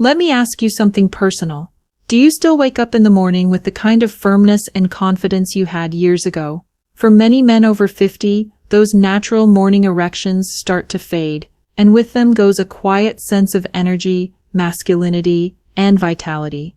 Let me ask you something personal. Do you still wake up in the morning with the kind of firmness and confidence you had years ago? For many men over 50, those natural morning erections start to fade, and with them goes a quiet sense of energy, masculinity, and vitality.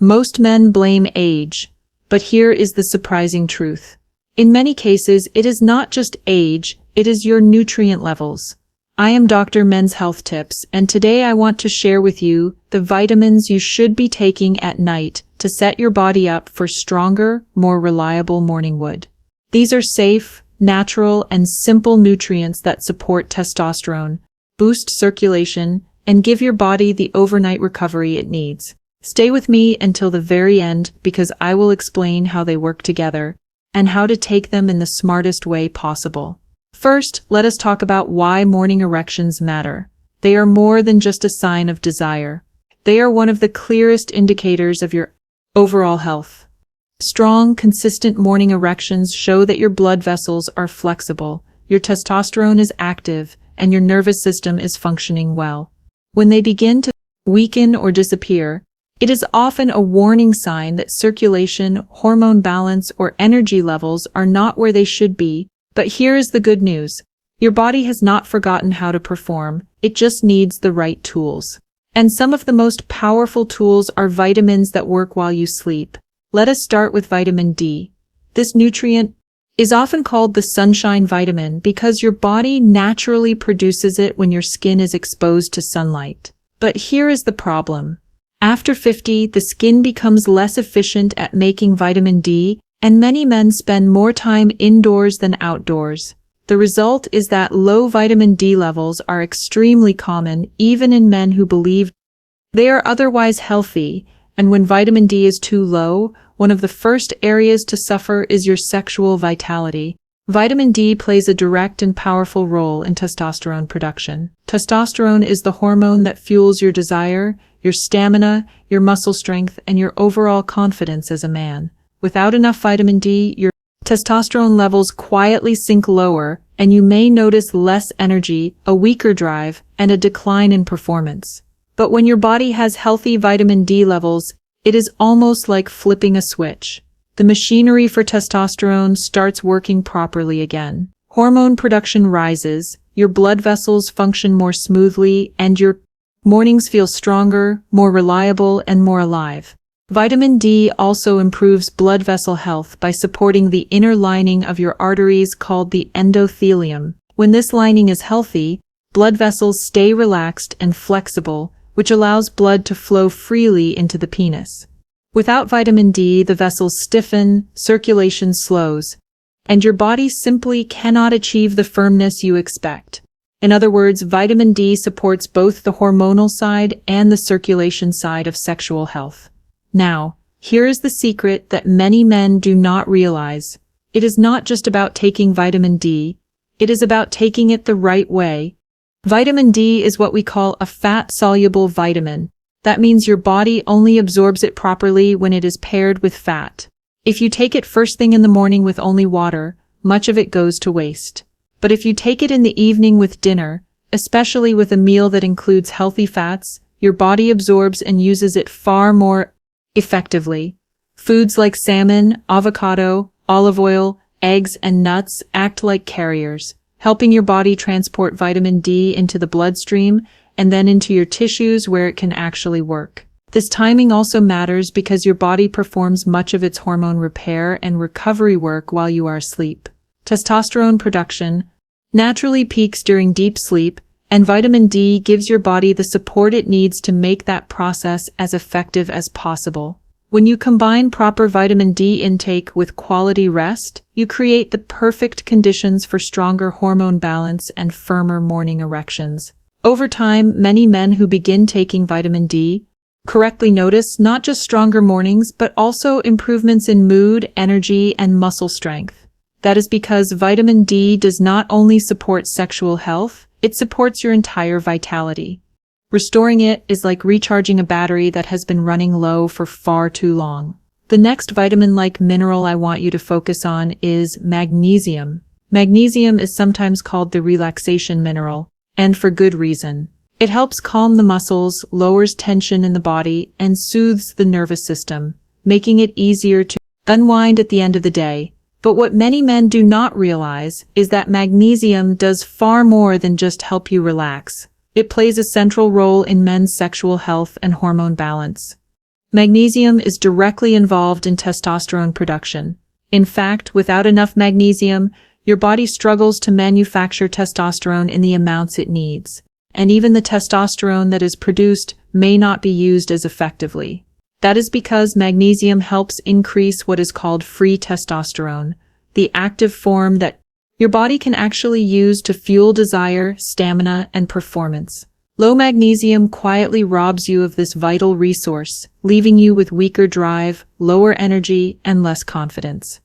Most men blame age, but here is the surprising truth. In many cases, it is not just age, it is your nutrient levels. I am Dr. MensHealth Tips, and today I want to share with you the vitamins you should be taking at night to set your body up for stronger, more reliable morning wood. These are safe, natural, and simple nutrients that support testosterone, boost circulation, and give your body the overnight recovery it needs. Stay with me until the very end because I will explain how they work together and how to take them in the smartest way possible. First, let us talk about why morning erections matter. They are more than just a sign of desire. They are one of the clearest indicators of your overall health. Strong, consistent morning erections show that your blood vessels are flexible, your testosterone is active, and your nervous system is functioning well. When they begin to weaken or disappear, it is often a warning sign that circulation, hormone balance, or energy levels are not where they should be. But here is the good news. Your body has not forgotten how to perform, it just needs the right tools. And some of the most powerful tools are vitamins that work while you sleep. Let us start with vitamin D. This nutrient is often called the sunshine vitamin because your body naturally produces it when your skin is exposed to sunlight. But here is the problem. After 50, the skin becomes less efficient at making vitamin D, and many men spend more time indoors than outdoors. The result is that low vitamin D levels are extremely common even in men who believe they are otherwise healthy, and when vitamin D is too low, one of the first areas to suffer is your sexual vitality. Vitamin D plays a direct and powerful role in testosterone production. Testosterone is the hormone that fuels your desire, your stamina, your muscle strength, and your overall confidence as a man. Without enough vitamin D, your testosterone levels quietly sink lower, and you may notice less energy, a weaker drive, and a decline in performance. But when your body has healthy vitamin D levels, it is almost like flipping a switch. The machinery for testosterone starts working properly again. Hormone production rises, your blood vessels function more smoothly, and your mornings feel stronger, more reliable, and more alive. Vitamin D also improves blood vessel health by supporting the inner lining of your arteries called the endothelium. When this lining is healthy, blood vessels stay relaxed and flexible, which allows blood to flow freely into the penis. Without vitamin D, the vessels stiffen, circulation slows, and your body simply cannot achieve the firmness you expect. In other words, vitamin D supports both the hormonal side and the circulation side of sexual health. Now, here is the secret that many men do not realize. It is not just about taking vitamin D, it is about taking it the right way. Vitamin D is what we call a fat-soluble vitamin. That means your body only absorbs it properly when it is paired with fat. If you take it first thing in the morning with only water, much of it goes to waste. But if you take it in the evening with dinner, especially with a meal that includes healthy fats, your body absorbs and uses it far more effectively. Foods like salmon, avocado, olive oil, eggs, and nuts act like carriers, helping your body transport vitamin D into the bloodstream and then into your tissues where it can actually work. This timing also matters because your body performs much of its hormone repair and recovery work while you are asleep. Testosterone production naturally peaks during deep sleep, and vitamin D gives your body the support it needs to make that process as effective as possible. When you combine proper vitamin D intake with quality rest, you create the perfect conditions for stronger hormone balance and firmer morning erections. Over time, many men who begin taking vitamin D correctly notice not just stronger mornings, but also improvements in mood, energy, and muscle strength. That is because vitamin D does not only support sexual health, it supports your entire vitality. Restoring it is like recharging a battery that has been running low for far too long. The next vitamin-like mineral I want you to focus on is magnesium. Magnesium is sometimes called the relaxation mineral, and for good reason. It helps calm the muscles, lowers tension in the body, and soothes the nervous system, making it easier to unwind at the end of the day. But what many men do not realize is that magnesium does far more than just help you relax. It plays a central role in men's sexual health and hormone balance. Magnesium is directly involved in testosterone production. In fact, without enough magnesium, your body struggles to manufacture testosterone in the amounts it needs, and even the testosterone that is produced may not be used as effectively. That is because magnesium helps increase what is called free testosterone, the active form that your body can actually use to fuel desire, stamina, and performance. Low magnesium quietly robs you of this vital resource, leaving you with weaker drive, lower energy, and less confidence.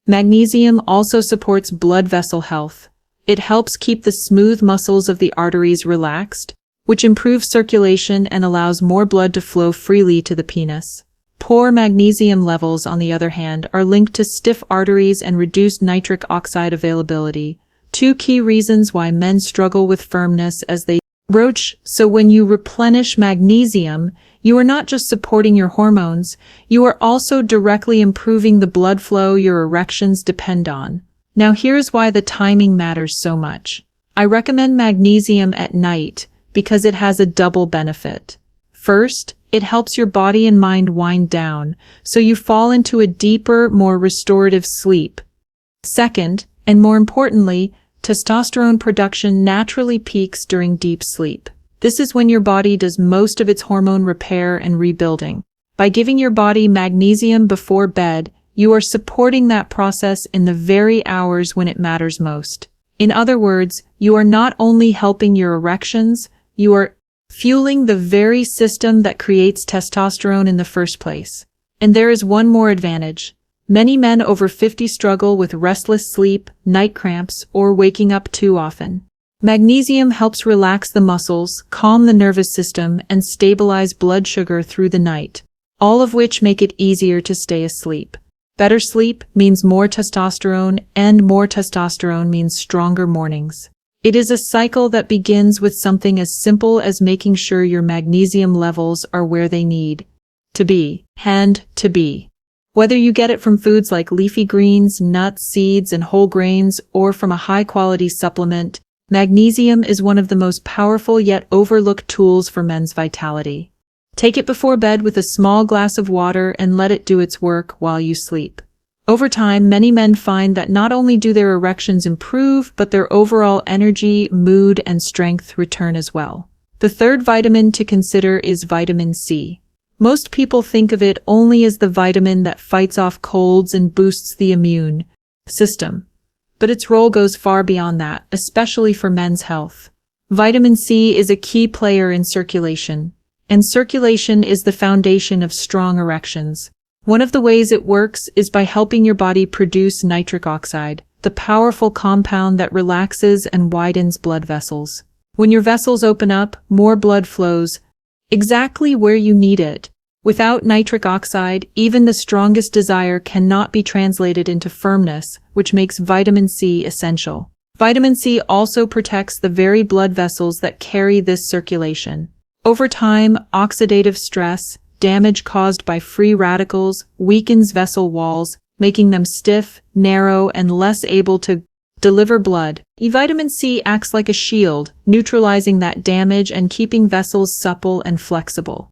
Magnesium also supports blood vessel health. It helps keep the smooth muscles of the arteries relaxed, which improves circulation and allows more blood to flow freely to the penis. Poor magnesium levels, on the other hand, are linked to stiff arteries and reduced nitric oxide availability, two key reasons why men struggle with firmness as they approach. So when you replenish magnesium, you are not just supporting your hormones, you are also directly improving the blood flow your erections depend on. Now here's why the timing matters so much. I recommend magnesium at night because it has a double benefit. First, it helps your body and mind wind down, so you fall into a deeper, more restorative sleep. Second, and more importantly, testosterone production naturally peaks during deep sleep. This is when your body does most of its hormone repair and rebuilding. By giving your body magnesium before bed, you are supporting that process in the very hours when it matters most. In other words, you are not only helping your erections, you are fueling the very system that creates testosterone in the first place. And there is one more advantage. Many men over 50 struggle with restless sleep, night cramps, or waking up too often. Magnesium helps relax the muscles, calm the nervous system, and stabilize blood sugar through the night, all of which make it easier to stay asleep. Better sleep means more testosterone, and more testosterone means stronger mornings. It is a cycle that begins with something as simple as making sure your magnesium levels are where they need to be. Whether you get it from foods like leafy greens, nuts, seeds, and whole grains, or from a high-quality supplement, magnesium is one of the most powerful yet overlooked tools for men's vitality. Take it before bed with a small glass of water and let it do its work while you sleep. Over time, many men find that not only do their erections improve, but their overall energy, mood, and strength return as well. The third vitamin to consider is vitamin C. Most people think of it only as the vitamin that fights off colds and boosts the immune system. But its role goes far beyond that, especially for men's health. Vitamin C is a key player in circulation, and circulation is the foundation of strong erections. One of the ways it works is by helping your body produce nitric oxide, the powerful compound that relaxes and widens blood vessels. When your vessels open up, more blood flows exactly where you need it. Without nitric oxide, even the strongest desire cannot be translated into firmness, which makes vitamin C essential. Vitamin C also protects the very blood vessels that carry this circulation. Over time, oxidative stress, damage caused by free radicals, weakens vessel walls, making them stiff, narrow, and less able to deliver blood. Vitamin C acts like a shield, neutralizing that damage and keeping vessels supple and flexible.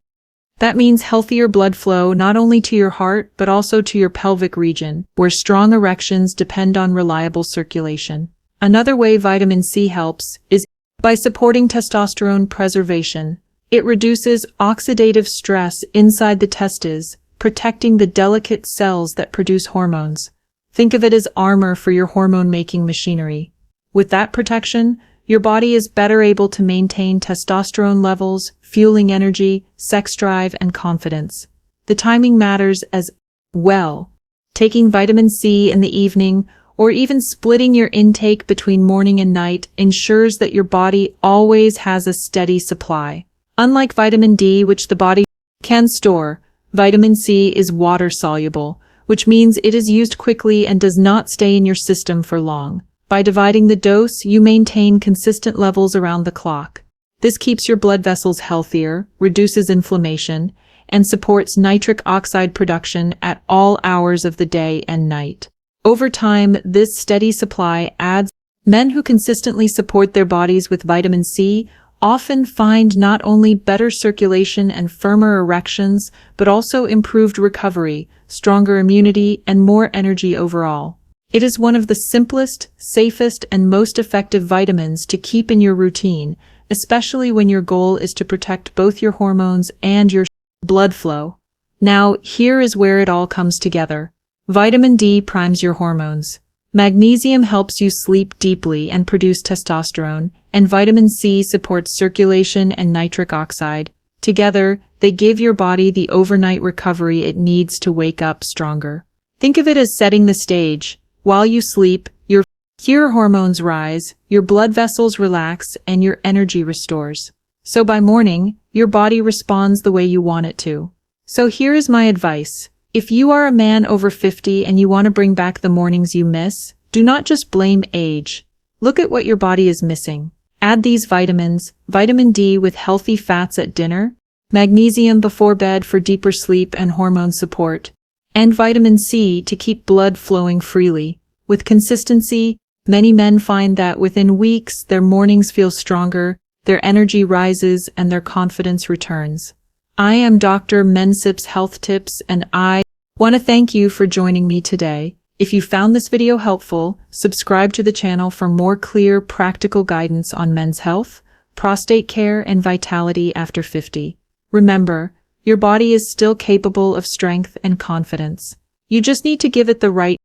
That means healthier blood flow not only to your heart but also to your pelvic region, where strong erections depend on reliable circulation. Another way vitamin C helps is by supporting testosterone preservation. It reduces oxidative stress inside the testes, protecting the delicate cells that produce hormones. Think of it as armor for your hormone-making machinery. With that protection, your body is better able to maintain testosterone levels, fueling energy, sex drive, and confidence. The timing matters as well. Taking vitamin C in the evening, or even splitting your intake between morning and night, ensures that your body always has a steady supply. Unlike vitamin D, which the body can store, vitamin C is water-soluble, which means it is used quickly and does not stay in your system for long. By dividing the dose, you maintain consistent levels around the clock. This keeps your blood vessels healthier, reduces inflammation, and supports nitric oxide production at all hours of the day and night. Over time, this steady supply adds. Men who consistently support their bodies with vitamin C often find not only better circulation and firmer erections, but also improved recovery, stronger immunity, and more energy overall. It is one of the simplest, safest, and most effective vitamins to keep in your routine, especially when your goal is to protect both your hormones and your blood flow. Now, here is where it all comes together. Vitamin D primes your hormones. Magnesium helps you sleep deeply and produce testosterone, and vitamin C supports circulation and nitric oxide. Together, they give your body the overnight recovery it needs to wake up stronger. Think of it as setting the stage. While you sleep, your hormones rise, your blood vessels relax, and your energy restores. So by morning, your body responds the way you want it to. So here is my advice. If you are a man over 50 and you want to bring back the mornings you miss, do not just blame age. Look at what your body is missing. Add these vitamins: vitamin D with healthy fats at dinner, magnesium before bed for deeper sleep and hormone support, and vitamin C to keep blood flowing freely. With consistency, many men find that within weeks their mornings feel stronger, their energy rises, and their confidence returns. I am Dr. MensHealth's Health Tips, and I want to thank you for joining me today. If you found this video helpful, subscribe to the channel for more clear, practical guidance on men's health, prostate care, and vitality after 50. Remember, your body is still capable of strength and confidence. You just need to give it the right